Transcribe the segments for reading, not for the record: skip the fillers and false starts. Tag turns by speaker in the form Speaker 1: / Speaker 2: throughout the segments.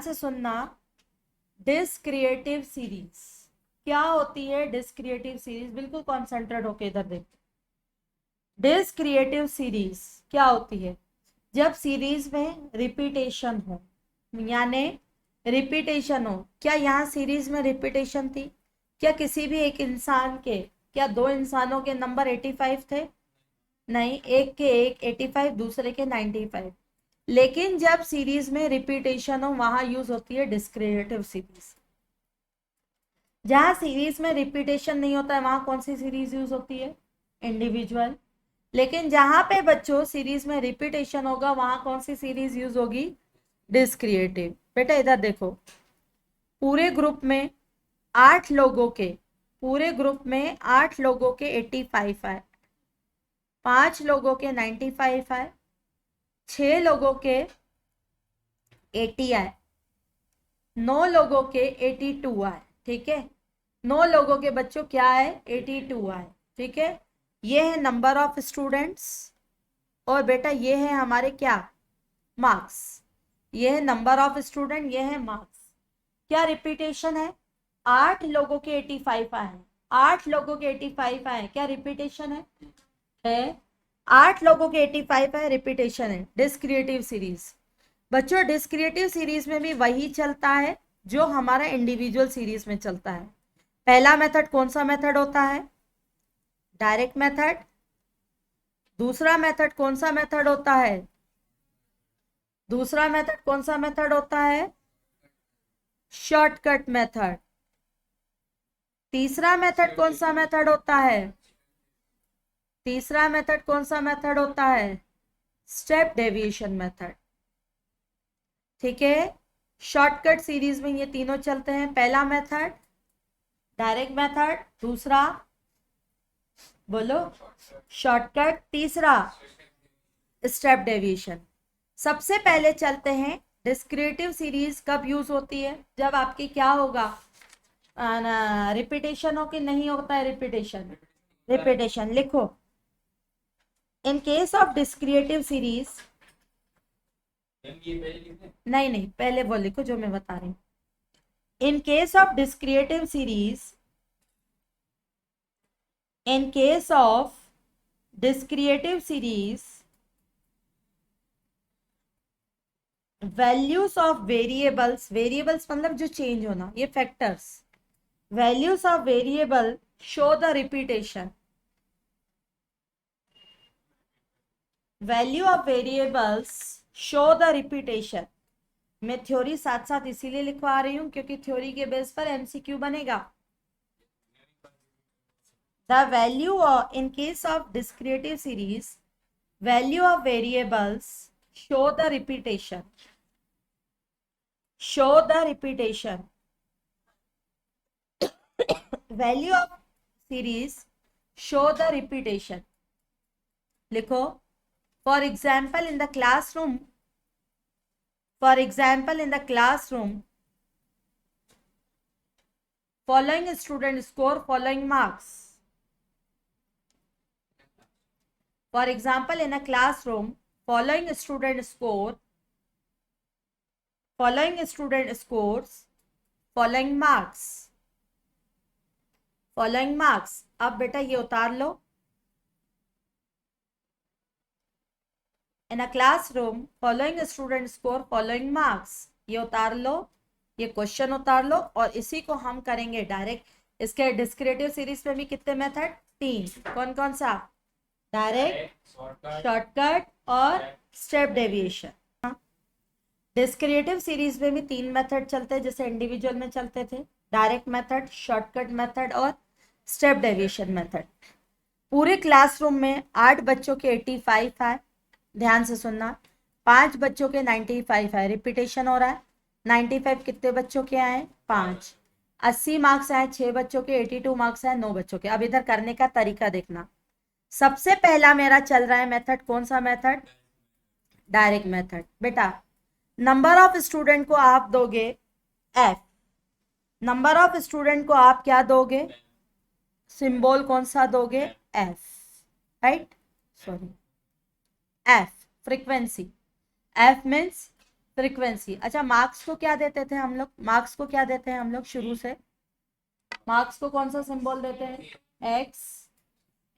Speaker 1: से सुनना, डिस्क्रिएटिव सीरीज क्या होती है। डिस्क्रिएटिव सीरीज बिल्कुल कॉन्सेंट्रेट होके इधर देख। डिस्क्रिएटिव सीरीज क्या होती है? जब सीरीज में रिपीटेशन हो, यानी रिपीटेशन हो। क्या यहाँ सीरीज में रिपीटेशन थी? क्या किसी भी एक इंसान के, क्या दो इंसानों के नंबर 85 थे? नहीं, एक के एक 85, दूसरे के 95। लेकिन जब सीरीज में रिपीटेशन हो वहां यूज होती है डिस्क्रिएटिव सीरीज। जहां सीरीज में रिपीटेशन नहीं होता है वहां कौन सी सीरीज यूज होती है? इंडिविजुअल। लेकिन जहां पे बच्चों सीरीज में रिपीटेशन होगा वहां कौन सी सीरीज यूज होगी? डिस्क्रिएटिव। बेटा इधर देखो, पूरे ग्रुप में 8 लोगों के, पूरे ग्रुप में 8 लोगों के 85 है, 5 लोगों के 95 है, 6 लोगों के 80 आए, 9 लोगों के 82 आए। ठीक है, 9 लोगों के बच्चों क्या है? 82 आए। ठीक है, ये है नंबर ऑफ स्टूडेंट्स, और बेटा ये है हमारे क्या? मार्क्स। ये है नंबर ऑफ स्टूडेंट, ये है मार्क्स। क्या रिपीटेशन है? 8 लोगों के 85 आए हैं, 8 लोगों के 85 आए, क्या रिपीटेशन है? 8 लोगों के 85 है, रिपीटेशन है। डिस्क्रिएटिव सीरीज बच्चों, डिस्क्रिएटिव सीरीज में भी वही चलता है जो हमारा इंडिविजुअल सीरीज में चलता है। पहला मेथड कौन सा मेथड होता है? Direct method. दूसरा मेथड कौन सा मेथड होता है? दूसरा मेथड कौन सा मेथड होता है? Shortcut method. तीसरा मेथड कौन सा मेथड होता है? तीसरा मेथड कौन सा मेथड होता है? Step deviation method. ठीक है, शॉर्टकट सीरीज में ये तीनों चलते हैं। पहला मेथड डायरेक्ट मेथड, दूसरा बोलो शॉर्टकट, तीसरा स्टेप डेविएशन। सबसे पहले चलते हैं डिस्क्रिएटिव सीरीज कब यूज होती है? जब आपकी क्या होगा? रिपीटेशन हो कि नहीं होता है? रिपीटेशन, रिपीटेशन लिखो। इन केस ऑफ डिस्क्रिएटिव सीरीज, नहीं नहीं पहले वो लिखो जो मैं बता रही हूँ। In case of discrete series, in case of discrete series, values of variables, variables मतलब जो चेंज होना, ये factors, values of variable show the repetition. Value of variables show the repetition. मैं थ्योरी साथ साथ इसीलिए लिखवा रही हूं क्योंकि थ्योरी के बेस पर एमसीक्यू बनेगा। The value in case of discrete series, value of variables show the repetition, show the repetition. Value of series show the repetition. लिखो, for example in the classroom, for example in the classroom, following student score following marks. For example in a classroom, following student score, following student scores following marks, following marks। अब बेटा ये उतार लो। in a classroom following student score following marks, ये उतार लो, ये question उतार लो, और इसी को हम करेंगे डायरेक्ट। इसके डिस्क्रिएटिव सीरीज में भी कितने मेथड? 3। कौन कौन सा? डायरेक्ट, शॉर्टकट और स्टेप डेविएशन। डिस्क्रिएटिव सीरीज में भी 3 मेथड चलते हैं जैसे इंडिविजुअल में चलते थे, डायरेक्ट मेथड, शॉर्टकट मेथड और स्टेप डेविएशन मेथड। पूरे क्लासरूम में 8 बच्चों के 85 है, ध्यान से सुनना। 5 बच्चों के 95 है, रिपीटेशन हो रहा है। 95 कितने बच्चों के आए? 5। 80 मार्क्स आए, 6 बच्चों के। 82 मार्क्स आए, 9 बच्चों के। अब इधर करने का तरीका देखना। सबसे पहला मेरा चल रहा है मेथड, कौन सा मेथड? Direct method. बेटा नंबर ऑफ स्टूडेंट को आप दोगे f, नंबर ऑफ स्टूडेंट को आप क्या दोगे? सिंबल कौन सा दोगे? f, right, sorry f, frequency. f means frequency. अच्छा, मार्क्स को क्या देते थे हम लोग? मार्क्स को क्या देते हैं हम लोग शुरू से? मार्क्स को कौन सा सिंबल देते हैं? एक्स।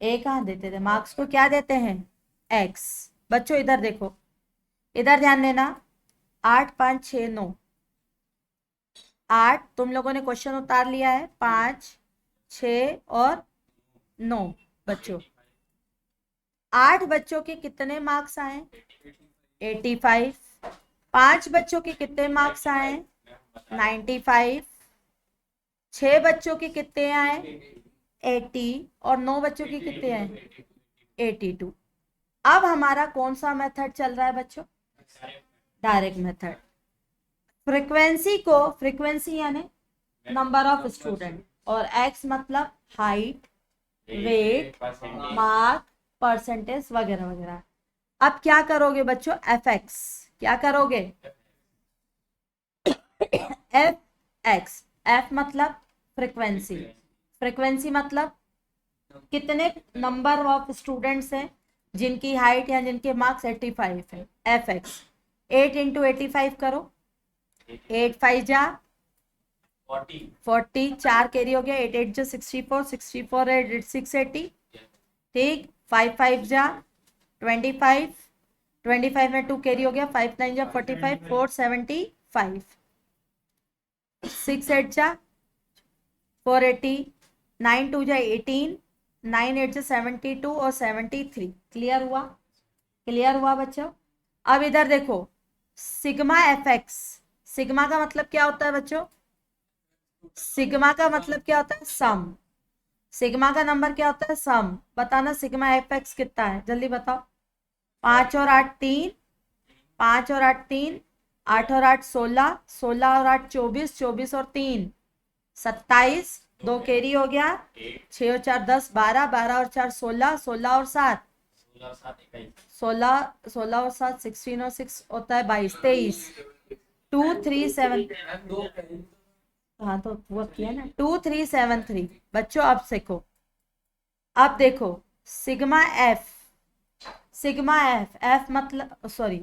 Speaker 1: ए कहाँ देते थे? मार्क्स को क्या देते हैं? एक्स। बच्चों इधर देखो, इधर ध्यान देना। 8 5 6 9, 8 तुम लोगों ने क्वेश्चन उतार लिया है, 5 6 और 9। बच्चों 8 बच्चों के कितने मार्क्स आए? 85। 5 बच्चों के कितने मार्क्स आए? 95। 6 बच्चों के कितने आए? 80। और 9 बच्चों के कितने आए? 82। अब हमारा कौन सा मेथड चल रहा है बच्चों? Direct method. फ्रीक्वेंसी को, फ्रीक्वेंसी यानी नंबर ऑफ स्टूडेंट, और एक्स मतलब हाइट, वेट, मार्क, परसेंटेज वगैरह वगैरह। अब क्या करोगे बच्चों? F x. क्या करोगे? F X. एफ मतलब फ्रीक्वेंसी, फ्रीक्वेंसी मतलब कितने नंबर ऑफ स्टूडेंट्स हैं जिनकी हाइट या जिनके मार्क्स 85 है। एफ एक्स 8 इंटू 85 करो। 8 5 जा 40, 4 कैरी हो गया। 8 8 जो 64, 64 8 680। ठीक, 5 5 जा 25, 25 में 2 कैरी हो गया। 5 9 जा 45, 475। 6 8 जा 480, 9 2 जा 18, 9 8 जा 72 और 73। क्लियर हुआ? क्लियर हुआ बच्चों? अब इधर देखो, सिग्मा एफ एक्स। सिग्मा का मतलब क्या होता है बच्चों? सिग्मा का मतलब क्या होता है? सम। सिग्मा का नंबर क्या होता है? सम। बताना सिग्मा एफ एक्स कितना है, जल्दी बताओ। 5 और 8 3, 5 और 8 3, 8 और 8 16, 16 और 8 24, 24 और 3 27, 2 कैरी हो गया। 6 और 4 10, 12, 12 और 4 16, 16 और 7 16, 16 और 7 16 और 6 होता है 22, 23। 2 3 7, हाँ तो वो किया ना, 2 3 7 3। बच्चों अब सीखो, अब देखो sigma F. Sigma F, F मतलब sorry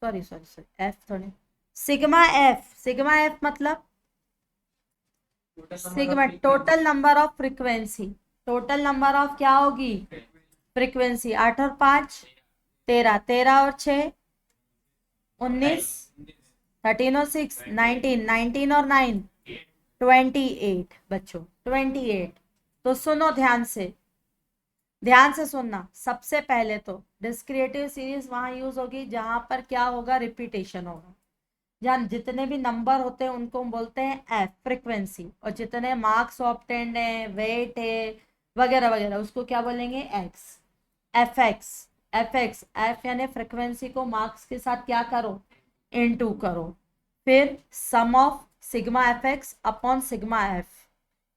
Speaker 1: sorry sorry sorry F थोड़ी, सिग्मा एफ। सिग्मा एफ मतलब sigma total number of frequency. Total number of क्या होगी? फ्रीक्वेंसी। 8 और 5 13, 13 और 6 19, 13 और 6 19, 19 और 9 28। बच्चों 28। तो सुनो ध्यान से, ध्यान से सुनना। सबसे पहले तो डिस्क्रिएटिव सीरीज वहां यूज होगी जहां पर क्या होगा? रिपीटेशन होगा। जहाँ जितने भी नंबर होते हैं उनको हम बोलते हैं एफ, फ्रीक्वेंसी। और जितने मार्क्स ऑब्टेन्ड है, वेट है वगैरह वगैरह, उसको क्या बोलेंगे? X. F X. F X, F यानी फ्रीक्वेंसी को मार्क्स के साथ क्या करो? इनटू करो। फिर sum of sigma F X upon sigma F,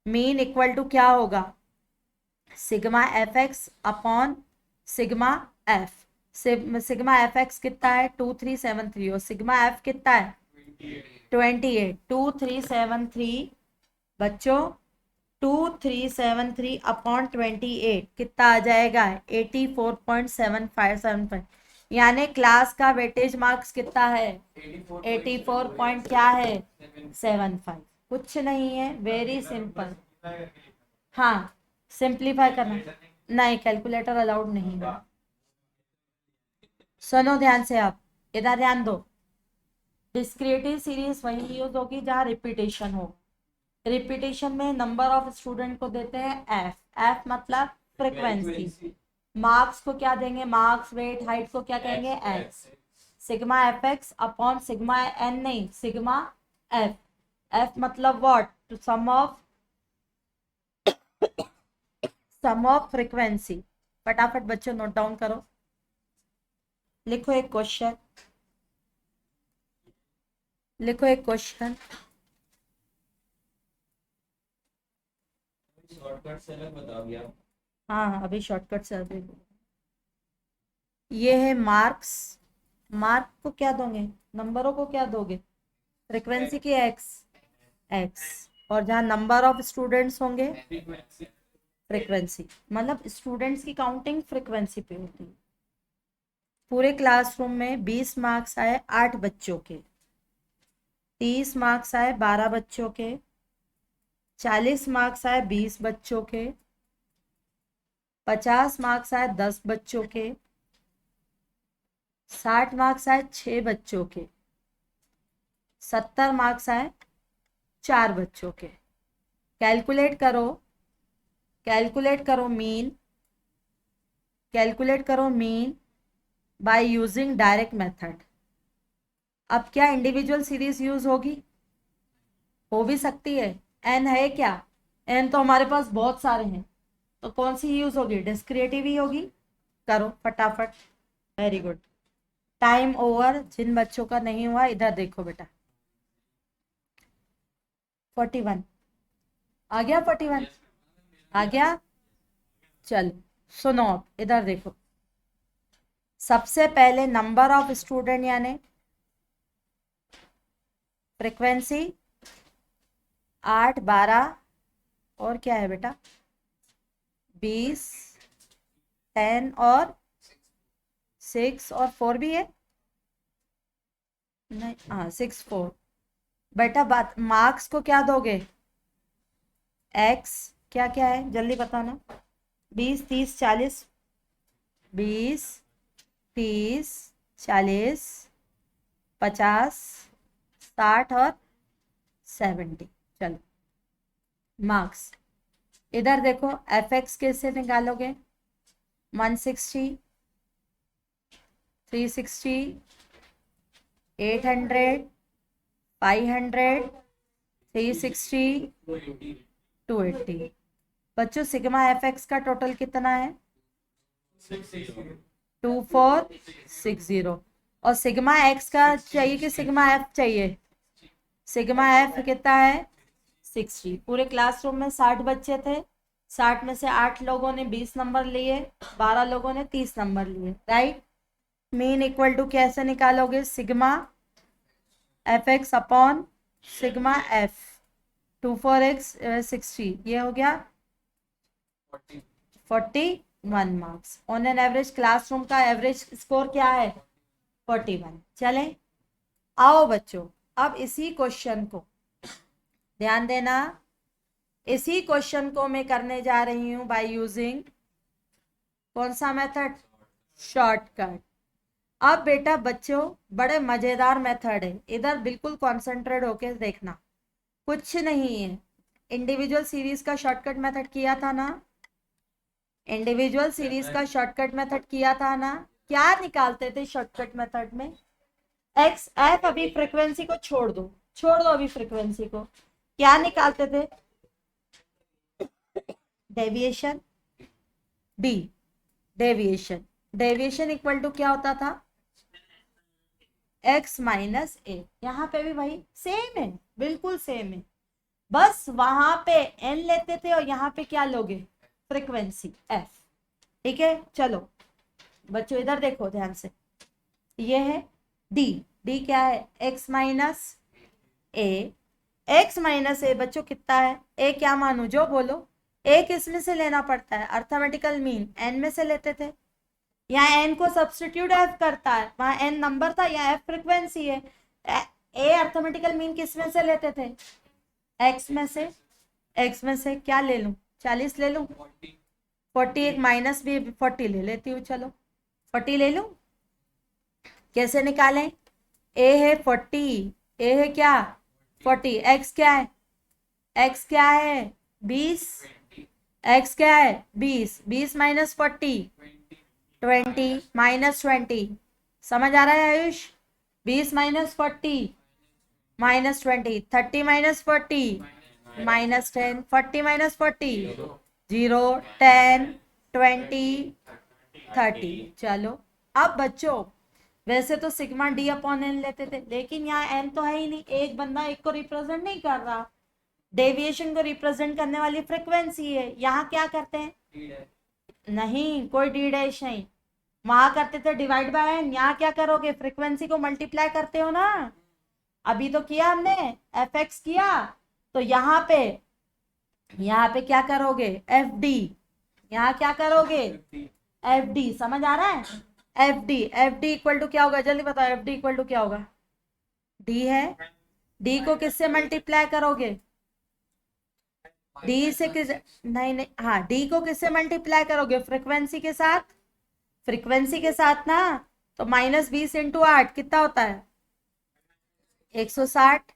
Speaker 1: mean equal to क्या होगा? Sigma F X upon sigma F. Sigma F X कितना है? 2373। और सिग्मा एफ कितना है? 28। 2373 बच्चों, 2373 अपॉन 28 कितना आ जाएगा? 84.7575। यानी क्लास का वेटेज मार्क्स कितना है? 84 पॉइंट क्या है? 75। कुछ नहीं है, वेरी सिंपल। हाँ, सिंप्लीफाई करना, नहीं कैलकुलेटर अलाउड नहीं है। सुनो ध्यान से, आप इधर ध्यान दो। डिस्क्रिएटिव सीरीज वही यूज होगी जहाँ रिपीटेशन हो। रिपीटेशन में नंबर ऑफ स्टूडेंट को देते हैं एफ। एफ मतलब फ्रीक्वेंसी। मार्क्स को क्या देंगे? मार्क्स, वेट, हाइट को क्या कहेंगे? X. Sigma F X upon sigma N, नहीं सिग्मा एफ। एफ मतलब व्हाट? Sum of frequency. फटाफट बच्चों नोट डाउन करो, लिखो एक क्वेश्चन, लिखो एक क्वेश्चन।
Speaker 2: शॉर्टकट से अलग बताओगे आप?
Speaker 1: हाँ हाँ, अभी शॉर्टकट से अभी ये है मार्क्स। मार्क को क्या दोगे? नंबरों को क्या दोगे? फ्रीक्वेंसी की एक्स। एक्स। और जहाँ नंबर ऑफ स्टूडेंट्स होंगे, फ्रीक्वेंसी। मतलब स्टूडेंट्स की काउंटिंग फ्रीक्वेंसी पे होती है। पूरे क्लासरूम में 20 मार्क्स आए 8 बच्चों के, 30 मार्क्स आए 12 बच्चों के, 40 मार्क्स आए 20 बच्चों के, 50 मार्क्स आए 10 बच्चों के, 60 मार्क्स आए 6 बच्चों के, 70 मार्क्स आए 4 बच्चों के। कैलकुलेट करो, कैलकुलेट करो मीन, कैलकुलेट करो mean by using direct method. अब क्या इंडिविजुअल सीरीज यूज होगी? हो भी सकती है। एन है क्या? एन तो हमारे पास बहुत सारे हैं, तो कौन सी यूज होगी? डिस्क्रिएटिव ही होगी। करो फटाफट। Very good. Time over. जिन बच्चों का नहीं हुआ इधर देखो बेटा। 41 आ गया? 41 आ गया? चलो सुनो, अब इधर देखो। सबसे पहले नंबर ऑफ स्टूडेंट यानी फ्रीक्वेंसी 8, 12 और क्या है बेटा? 20, 10 और 6 और 4 भी है। नहीं, हाँ 6, 4। बेटा बात मार्क्स को क्या दोगे? एक्स क्या क्या है जल्दी बताना। 20, 30, 40। 20, 30, 40, 50, 60 और 70। चलो मार्क्स इधर देखो। एफ एक्स कैसे निकालोगे? 160, 360, 800, 500, 360, 280। बच्चों सिग्मा एफ एक्स का टोटल कितना है? 2460। और सिग्मा एक्स का चाहिए कि सिग्मा एफ चाहिए? सिग्मा एफ कितना है? 60। पूरे क्लासरूम में 60 बच्चे थे, 60 में से 8 लोगों ने 20 नंबर लिए, 12 लोगों ने 30 नंबर लिए, राइट। मीन इक्वल टू कैसे निकालोगे? Sigma F X upon sigma F. 24x 60, ये हो गया 41 marks. On an average classroom का एवरेज स्कोर क्या है? 41। चले आओ बच्चों, अब इसी क्वेश्चन को ध्यान देना। इसी क्वेश्चन को मैं करने जा रही हूं बाय यूजिंग कौन सा मेथड? शॉर्टकट। अब बेटा बच्चों बड़े मजेदार मेथड है, इधर बिल्कुल कॉन्सेंट्रेट होके देखना। कुछ नहीं है, इंडिविजुअल सीरीज का शॉर्टकट मेथड किया था ना? इंडिविजुअल सीरीज का शॉर्टकट मेथड किया था ना? क्या निकालते थे शॉर्टकट मेथड में? X F. अभी फ्रीक्वेंसी को छोड़ दो, छोड़ दो अभी फ्रीक्वेंसी को। क्या निकालते थे? Deviation D. Deviation, deviation equal to क्या होता था? X minus A. यहाँ पे भी भाई सेम है, बिल्कुल सेम है, बस वहां पे एन लेते थे और यहाँ पे क्या लोगे? Frequency F. ठीक है, चलो बच्चों इधर देखो ध्यान से। ये है डी। डी क्या है? एक्स माइनस ए। एक्स माइनस ए बच्चों कितना है? ए क्या मानू? जो बोलो। ए किस में से लेना पड़ता है? अर्थमेटिकल मीन एन में से लेते थे। यहाँ एन को सब्स्टिट्यूट एफ करता है, वहां एन नंबर था, यहाँ एफ फ्रीक्वेंसी है। ए अर्थमेटिकल मीन किस में से लेते थे? एक्स में से। एक्स में से क्या ले लूं? 40 ले लूं? 40, एक माइनस भी 40 ले लेती हूँ, चलो 40 ले लूं। कैसे निकालें? ए है 40, ए है क्या? 40। एक्स क्या है? एक्स क्या है? 20। एक्स क्या है? 20। 20 माइनस 40 20 माइनस 20। समझ आ रहा है Ayush? 20 minus 40 minus 20। 30 minus 40 minus 10। 40 minus 40 0। 10 20 30। चलो अब बच्चों वैसे तो सिग्मा डी अपॉन एन लेते थे, लेकिन यहाँ एन तो है ही नहीं, एक बंदा एक को रिप्रेजेंट नहीं कर रहा, डेविएशन को रिप्रेजेंट करने वाली फ्रीक्वेंसी है। यहाँ क्या करते हैं? नहीं, कोई डी डैश नहीं, वहां करते थे डिवाइड बाय एन। यहाँ क्या करोगे? फ्रीक्वेंसी को मल्टीप्लाई करते हो ना, अभी तो किया हमने, एफ एक्स किया, तो यहाँ पे क्या करोगे? F D. यहाँ क्या करोगे? F D. समझ आ रहा है? F D. F D equal to क्या होगा? जल्दी बताओ, एफ डी इक्वल टू क्या होगा? डी है डी को किससे मल्टीप्लाई करोगे? डी से किस, नहीं नहीं, हाँ, डी को किससे मल्टीप्लाई करोगे? फ्रीक्वेंसी के साथ, फ्रीक्वेंसी के साथ ना। तो -20 × 8 कितना होता है? 160।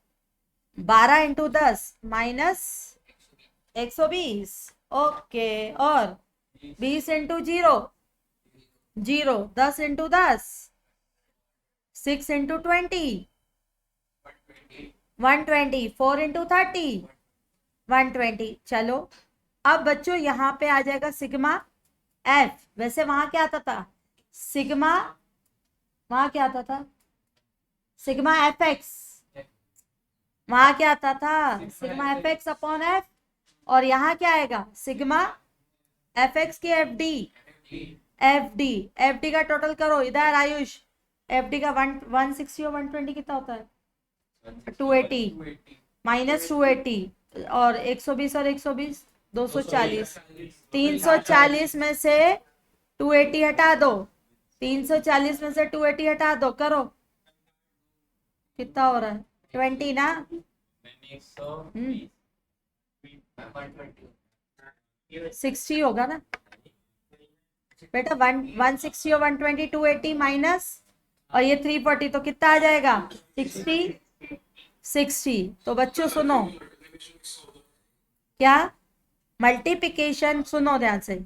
Speaker 1: 12 × 10 -120। ओके, और 20 × 0 0, 10 × 10 6 × 20 120, 4 × 30 120। चलो, अब बच्चों यहाँ पे आ जाएगा सिग्मा एफ। वैसे वहां क्या आता था? सिग्मा, वहां क्या आता था? Sigma F x. वहां क्या आता था? Sigma F X upon F. और यहाँ क्या आएगा? सिग्मा एफ एक्स की F D. F D, F D का टोटल करो इधर आयुष। एफ डी का 160 और 120 कितना होता है? 280 -280, और 120 और 120 240। 340 में से 280 हटा दो। 340 में से 280 हटा दो, करो कितना हो रहा है? 20 ना? 60 होगा ना बेटा? 160 और 120, 280 माइनस, और ये 340, तो कितना आ जाएगा? 60। तो बच्चों सुनो, क्या मल्टीप्लिकेशन, सुनो ध्यान से,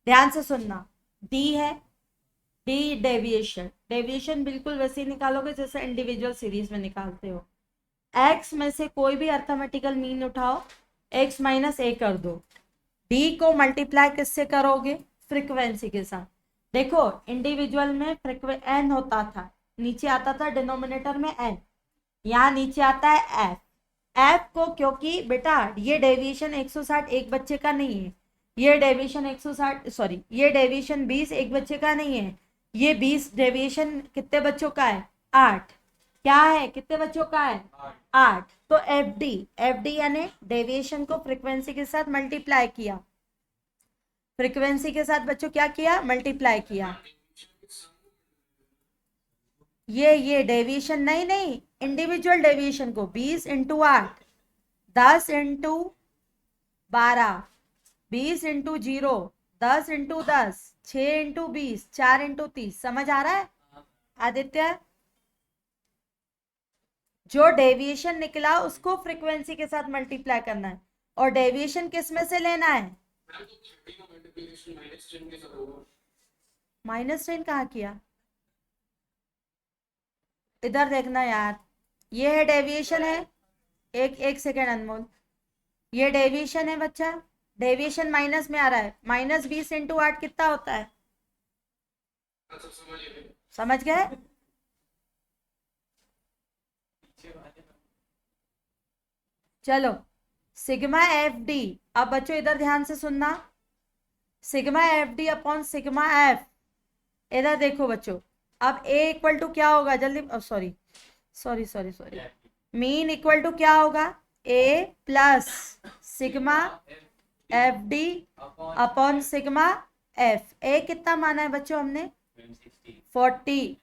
Speaker 1: ध्यान से सुनना। डी है, डी डेविएशन। डेविएशन बिल्कुल वैसे ही निकालोगे जैसे इंडिविजुअल सीरीज में निकालते हो। एक्स में से कोई भी अर्थमेटिकल मीन उठाओ, एक्स -a कर दो। डी को मल्टीप्लाई किससे करोगे? फ्रीक्वेंसी के साथ। देखो, इंडिविजुअल में एन होता था, नीचे आता था डिनोमिनेटर में एन, यहाँ नीचे आता है एफ। एफ को, क्योंकि बेटा ये डेविएशन 160 एक बच्चे का नहीं है, ये डेविएशन 160, सॉरी, ये डेविएशन 20 एक बच्चे का नहीं है, ये 20 डेविएशन कितने बच्चों का है? 8। क्या है? कितने बच्चों का है? 8। तो एफ डी यानी डेविएशन को फ्रीक्वेंसी के साथ मल्टीप्लाई किया। फ्रीक्वेंसी के साथ बच्चों क्या किया? मल्टीप्लाई किया। ये डेविएशन नहीं, इंडिविजुअल डेविएशन को 20 × 8, 10 × 12, 20 × 0, 10 × 10, 6 × 20, 4 × 30। समझ आ रहा है आदित्य? जो डेविएशन निकला उसको फ्रीक्वेंसी के साथ मल्टीप्लाई करना है, और डेविएशन किस में से लेना है? -10 कहाँ किया? इधर देखना यार, ये है डेविएशन है, एक सेकेंड अनमोल, ये डेविएशन है बच्चा, डेविएशन माइनस में आ रहा है। -20 × 8 कितना होता है? समझ गए? चलो, सिग्मा एफ डी। अब बच्चों इधर ध्यान से सुनना, sigma F D upon sigma F. इधर देखो बच्चों, अब ए इक्वल टू क्या होगा? जल्दी, sorry sorry sorry sorry, mean equal to क्या होगा? A plus sigma F D upon sigma F. A कितना माना है बच्चों हमने? 40।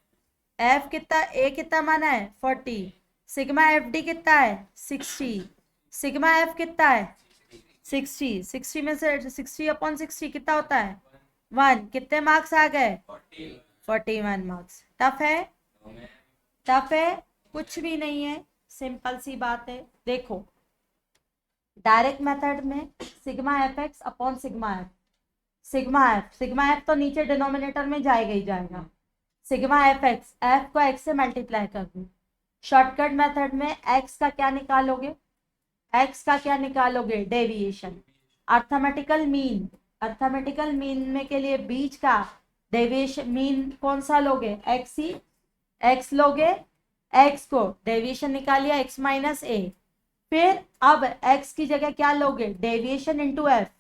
Speaker 1: एफ कितना, ए कितना माना है? 40। सिग्मा एफ डी कितना है? 60। सिग्मा एफ कितना है? 60। 60 में से 60 अपॉन 60 कितना होता है? 1। कितने मार्क्स आ गए? 41 मार्क्स। टफ है? टफ है? कुछ भी नहीं है, सिंपल सी बात है। देखो, डायरेक्ट मेथड में sigma F X upon sigma F, sigma F तो नीचे डिनोमिनेटर में जाएगा ही जाएगा। सिग्मा एफ एक्स, एफ को एक्स से मल्टीप्लाई कर दो। शॉर्टकट मेथड में एक्स का क्या निकालोगे? एक्स का क्या निकालोगे? Deviation. Arithmetical mean, arithmetical mean में के लिए बीच का डेविएशन मीन कौन सा लोगे? एक्स ही, एक्स लोगे। एक्स को डेविएशन निकालिए, एक्स -a। फिर अब एक्स की जगह क्या लोगे? Deviation into F,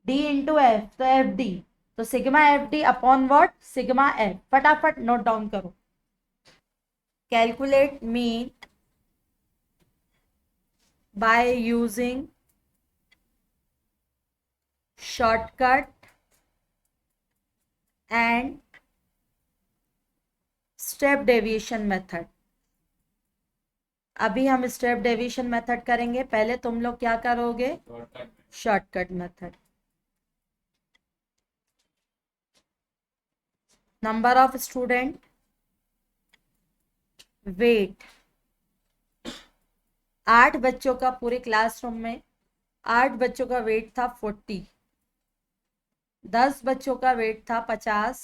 Speaker 1: D into F, तो एफ डी। तो sigma F D upon what? Sigma F. फटाफट नोट डाउन करो। Calculate mean by using shortcut and step deviation method. अभी हम स्टेप डेविएशन मेथड करेंगे, पहले तुम लोग क्या करोगे,
Speaker 2: shortcut
Speaker 1: shortcut method. Number of student, weight, 8 बच्चों का पूरे क्लासरूम में 8 बच्चों का वेट था 40, 10 बच्चों का वेट था 50,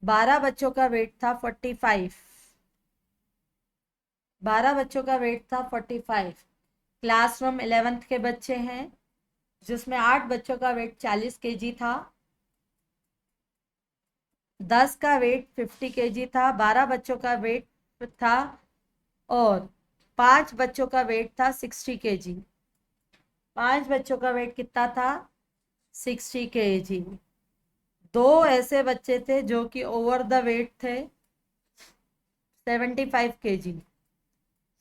Speaker 1: 12 बच्चों का वेट था 45, 12 बच्चों का वेट था 45। क्लासरूम 11th के बच्चे हैं जिसमें 8 बच्चों का वेट 40 केजी था, 10 का वेट 50 केजी था, 12 बच्चों का वेट था और 5 बच्चों का वेट था 60 केजी। 5 बच्चों का वेट कितना था, 60 केजी। 2 ऐसे बच्चे थे जो कि ओवर द वेट थे, 75 KG.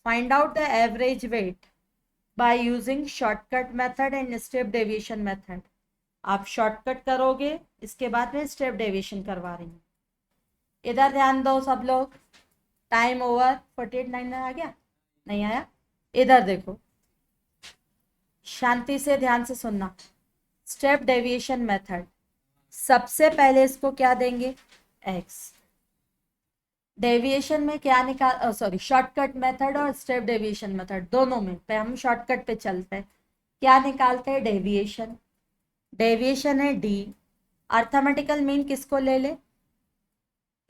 Speaker 1: Find out the average weight by using shortcut method and step deviation method. आप शॉर्टकट करोगे, इसके बाद में स्टेप डेविएशन करवा रही हूँ। इधर ध्यान दो सब लोग। टाइम ओवर 48:09 आ गया, नहीं आया। इधर देखो, शांति से ध्यान से सुनना। स्टेप डेविएशन मेथड, सबसे पहले इसको क्या देंगे, x। डेविएशन में क्या निकाल, सॉरी, शॉर्टकट मेथड और स्टेप डेविएशन मेथड दोनों में पे हम शॉर्टकट पे चलते हैं। क्या निकालते हैं, डेविएशन। डेविएशन है d। अर्थमेटिकल मीन किसको ले ले,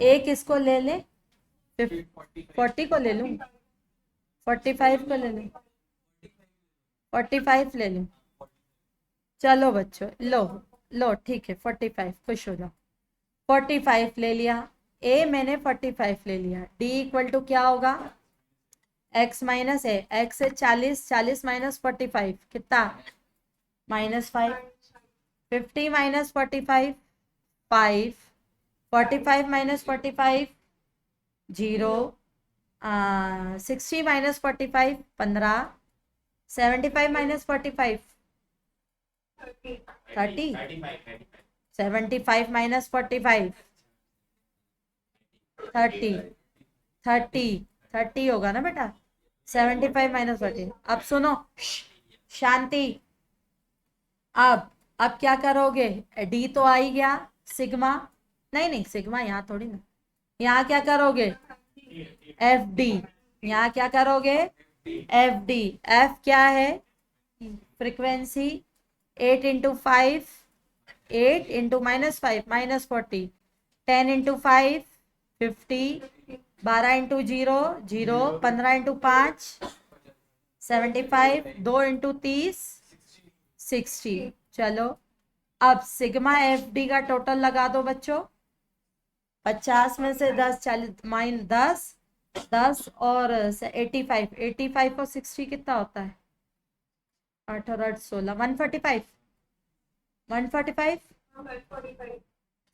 Speaker 1: a किसको ले ले, 40 को ले लूं, 45 को ले लूं, 45 ले लूं। चलो बच्चों, लो लो ठीक है, 45, खुश हो जाओ। 45 ले लिया, a मैंने 45 ले लिया। d इक्वल टू क्या होगा, x माइनस ए, x है 40, 40 माइनस 45 कितना, -5। 50 minus 45 5, 45 minus 45 0, 60 minus 45 15, 75 minus 45 30, 75 minus 45 30, 30 होगा ना बेटा, 75 माइनस 40। अब सुनो, शांति। अब क्या करोगे, डी तो आ ही गया, सिग्मा, नहीं नहीं सिग्मा यहाँ थोड़ी ना, यहाँ क्या करोगे, एफ डी। यहाँ क्या करोगे, एफ डी। एफ क्या है, frequency. 8 into 5, 8 into -5 -40, 10 into 5 50, 12 into 0 0, 15 into 5 75, 2 into 30 60। चलो अब सिग्मा एफ डी का टोटल लगा दो बच्चों। 50 में से 10, 40 माइन 10, 10 और 85, 85 और 60 कितना होता है, 8 और 8 16, 145, 145।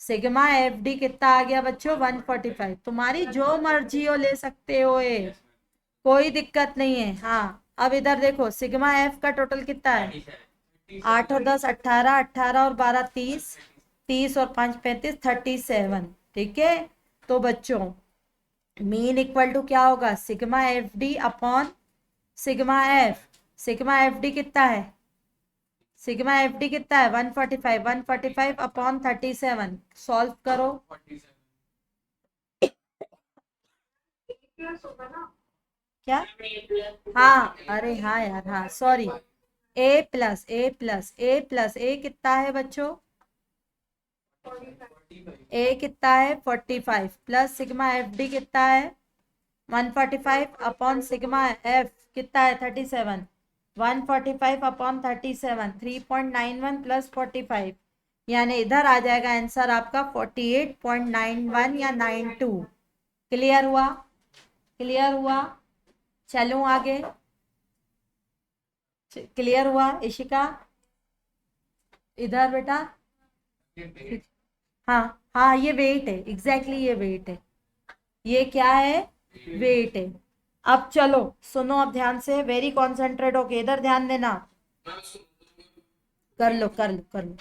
Speaker 1: सिग्मा एफ डी कितना आ गया बच्चों, 145। तुम्हारी जो मर्जी हो ले सकते हो ये, कोई दिक्कत नहीं है। हाँ अब इधर देखो, सिग्मा एफ का टोटल कितना है, 8 और 10 18, 18 और 12 30, 30 और 5 35, 37। ठीक है, तो बच्चों मीन इक्वल टू क्या होगा, sigma F D upon sigma F. Sigma F D कितना है, सिग्मा एफ डी कितना है, 145, 145 अपॉन 37। सॉल्व करो, क्या, हाँ अरे हाँ यार, हाँ सॉरी, ए प्लस ए प्लस ए प्लस ए कितना है बच्चों, ए कितना है 45 प्लस सिग्मा एफ डी कितना है 145 अपॉन सिग्मा एफ कितना है 37, 145 अपॉन 37, 3.91 प्लस 45, यानी इधर आ जाएगा आंसर आपका 48.91 या 92। क्लियर हुआ, क्लियर हुआ। चलूं आगे, क्लियर हुआ इशिका, इधर बेटा। हाँ हाँ ये वेट है, एग्जैक्टली ये वेट है, ये क्या है, वेट है। अब चलो सुनो, अब ध्यान से, वेरी कॉन्सेंट्रेट होके इधर ध्यान देना। कर लो कर लो कर लो।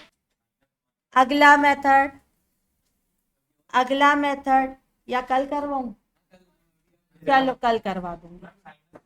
Speaker 1: अगला मेथड, अगला मेथड, या कल करवाऊं, चलो कल करवा दूंगी।